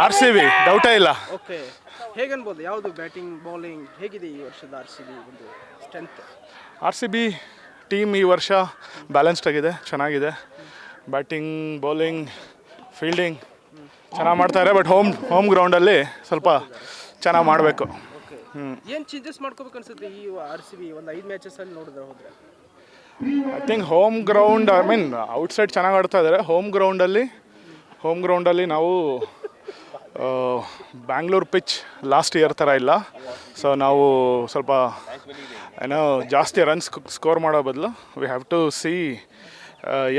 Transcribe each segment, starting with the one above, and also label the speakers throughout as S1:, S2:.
S1: R C B ಡೌಟೇ ಇಲ್ಲ.
S2: Okay, ಹೇಗನ್ಬೋದು ಯಾವುದು batting bowling ಹೇಗಿದೆ ಈ ವರ್ಷದ ಆರ್ ಸಿ ಬಿ ಒಂದು strength?
S1: R C B team ಈ ವರ್ಷ ಬ್ಯಾಲೆನ್ಸ್ಡ್ ಆಗಿದೆ, ಚೆನ್ನಾಗಿದೆ. ಬ್ಯಾಟಿಂಗ್, ಬೌಲಿಂಗ್, ಫೀಲ್ಡಿಂಗ್ ಚೆನ್ನಾಗಿ ಮಾಡ್ತಾರೆ. ಬಟ್ ಹೋಮ್ ಗ್ರೌಂಡಲ್ಲಿ ಸ್ವಲ್ಪ ಚೆನ್ನಾಗಿ ಮಾಡಬೇಕು.
S2: ಓಕೆ, ಏನು ಚೇಂಜಸ್ ಮಾಡ್ಕೋಬೇಕು ಅನ್ಸುತ್ತೆ ಈ ಆರ್ ಸಿ ಬಿ ಒಂದು 5 ಮ್ಯಾಚಸಲ್ಲಿ ನೋಡಿದ್ರೆ ಹೋದರೆ?
S1: I think home ground, I mean outside ಚೆನ್ನಾಗಿ ಆಡ್ತಾ ಇದ್ದಾರೆ. ಹೋಮ್ ಗ್ರೌಂಡಲ್ಲಿ ನಾವು ಬ್ಯಾಂಗ್ಳೂರು ಪಿಚ್ ಲಾಸ್ಟ್ ಇಯರ್ ಥರ ಇಲ್ಲ. ಸೊ ನಾವು ಸ್ವಲ್ಪ ಏನೋ ಜಾಸ್ತಿ ರನ್ಸ್ ಸ್ಕೋರ್ ಮಾಡೋ ಬದಲು ವಿ ಹ್ಯಾವ್ ಟು ಸಿ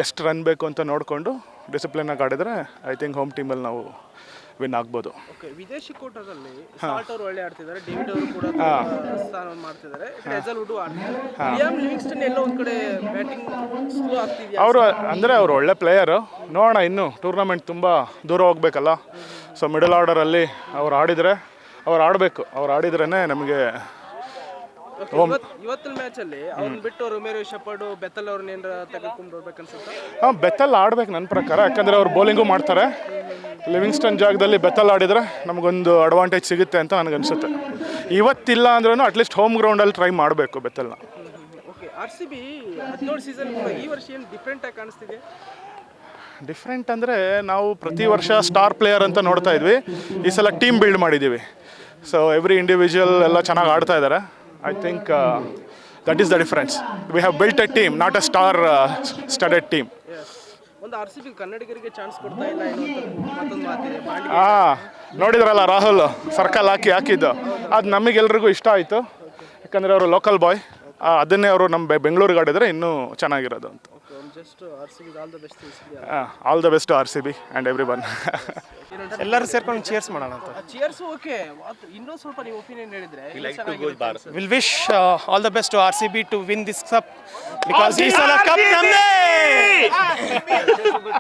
S1: ಎಷ್ಟು ರನ್ ಬೇಕು ಅಂತ ನೋಡಿಕೊಂಡು ಡಿಸಿಪ್ಲಿನಾಗಿ ಆಡಿದರೆ ಐ ಥಿಂಕ್ ಹೋಮ್ ಟೀಮಲ್ಲಿ ನಾವು ವಿನ್ ಆಗ್ಬೋದು.
S2: ಓಕೆ, ವಿದೇಶಿ ಕೂಟದಲ್ಲಿ ಸಾಲ್ಟ್ ಅವರು ಒಳ್ಳೆ ಆಡ್ತಿದ್ದಾರೆ, ಡೇವಿಡ್ ಅವರು ಕೂಡ ಸ್ಥಾನ ಮಾಡ್ತಿದ್ದಾರೆ, ರೆಜಲ್ವುಡ್ ಆಡ್ತಿದ್ದಾರೆ. ಲಿಯಾಮ್ ಲಿವಿಂಗ್ಸ್ಟನ್ ಎಲ್ಲೋ ಒಂದು ಕಡೆ ಬ್ಯಾಟಿಂಗ್ ಸ್ಲೋ ಆಗ್ತಿದೆಯಾ?
S1: ಅವರು ಒಳ್ಳೆ ಪ್ಲೇಯರು. ನೋಡೋಣ, ಇನ್ನು ಟೂರ್ನಮೆಂಟ್ ತುಂಬ ದೂರ ಹೋಗ್ಬೇಕಲ್ಲ. ಸೊ ಮಿಡಲ್ ಆರ್ಡರಲ್ಲಿ ಅವ್ರು ಆಡಬೇಕು. ಅವ್ರು ಆಡಿದ್ರೇ ನಮಗೆ.
S2: ಇವತ್ತಿನ ಮ್ಯಾಚಲ್ಲಿ ಅವ್ರನ್ನ ಬಿಟ್ಟು ರೊಮೇರೋ ಶೆಪರ್ಡ್, ಬೆಥಲ್ ಅವ್ರನ್ನ ಏನಾರ ತೆಗೆದುಕೊಂಡು ಬರ್ಬೇಕನ್ಸುತ್ತೆ?
S1: ಬೆಥಲ್ ಆಡ್ಬೇಕು ನನ್ನ ಪ್ರಕಾರ, ಯಾಕಂದರೆ ಅವ್ರು ಬೌಲಿಂಗು ಮಾಡ್ತಾರೆ. ಲಿವಿಂಗ್ಸ್ಟನ್ ಜಾಗದಲ್ಲಿ ಬೆಥಲ್ ಆಡಿದರೆ ನಮಗೊಂದು ಅಡ್ವಾಂಟೇಜ್ ಸಿಗುತ್ತೆ ಅಂತ ನನಗನ್ಸುತ್ತೆ. ಇವತ್ತಿಲ್ಲ ಅಂದ್ರೂ ಅಟ್ಲೀಸ್ಟ್ ಹೋಮ್ ಗ್ರೌಂಡಲ್ಲಿ ಟ್ರೈ ಮಾಡಬೇಕು ಬೆಥಲ್ನ.
S2: Okay, R C B 17 season ಕೂಡ ಈ ವರ್ಷ ಏನು ಡಿಫ್ರೆಂಟಾಗಿ ಕಾಣಿಸ್ತಿದೆ?
S1: ಡಿಫ್ರೆಂಟ್ ಅಂದರೆ ನಾವು ಪ್ರತಿ ವರ್ಷ ಸ್ಟಾರ್ ಪ್ಲೇಯರ್ ಅಂತ ನೋಡ್ತಾ ಇದ್ವಿ. ಈ ಸಲ ಟೀಮ್ ಬಿಲ್ಡ್ ಮಾಡಿದ್ದೀವಿ. ಸೊ ಎವ್ರಿ ಇಂಡಿವಿಜುವಲ್ ಎಲ್ಲ ಚೆನ್ನಾಗಿ ಆಡ್ತಾ ಇದ್ದಾರೆ. I think that is the difference. We have built A team, not A star studded team.
S2: ಒಂದು ಆರ್ ಸಿ ಬಿ ಕನ್ನಡಿಗರಿಗೆ ಚಾನ್ಸ್ ಕೊಡ್ತಾ ಇಲ್ಲ ಏನೋ ಮತ್ತೊಂದು ಮಾತಿದೆ.
S1: ನೋಡಿದ್ರಲ್ಲ ರಾಹುಲ್ ಸರ್ಕಲ್ ಹಾಕಿದ್ದು, ಅದು ನಮಗೆಲ್ರಿಗೂ ಇಷ್ಟ ಆಯಿತು. ಯಾಕಂದರೆ ಅವರು ಲೋಕಲ್ ಬಾಯ್, ಅದನ್ನೇ ಅವರು ನಮ್ಮ ಬೆಂಗಳೂರಿಗೆ ಆಡಿದರೆ ಇನ್ನೂ ಚೆನ್ನಾಗಿರೋದು ಅಂತ.
S2: Just R C B all the best.
S1: All the best R C B and everyone.
S3: ಎಲ್ಲರೂ ಸೇರ್ಕೊಂಡು ಚೇರ್ಸ್ ಮಾಡೋಣ ಅಂತ.
S2: ಚಿಯರ್ಸ್. ಓಕೆ, ಇನ್ನೂ ಸ್ವಲ್ಪ ನೀವು ಒಪಿನಿಯನ್ ಹೇಳಿದ್ರೆ
S3: will wish all the best to RCB to win this cup because ಈ ಸಲ ಕಪ್ ನಮ್ಮದೇ.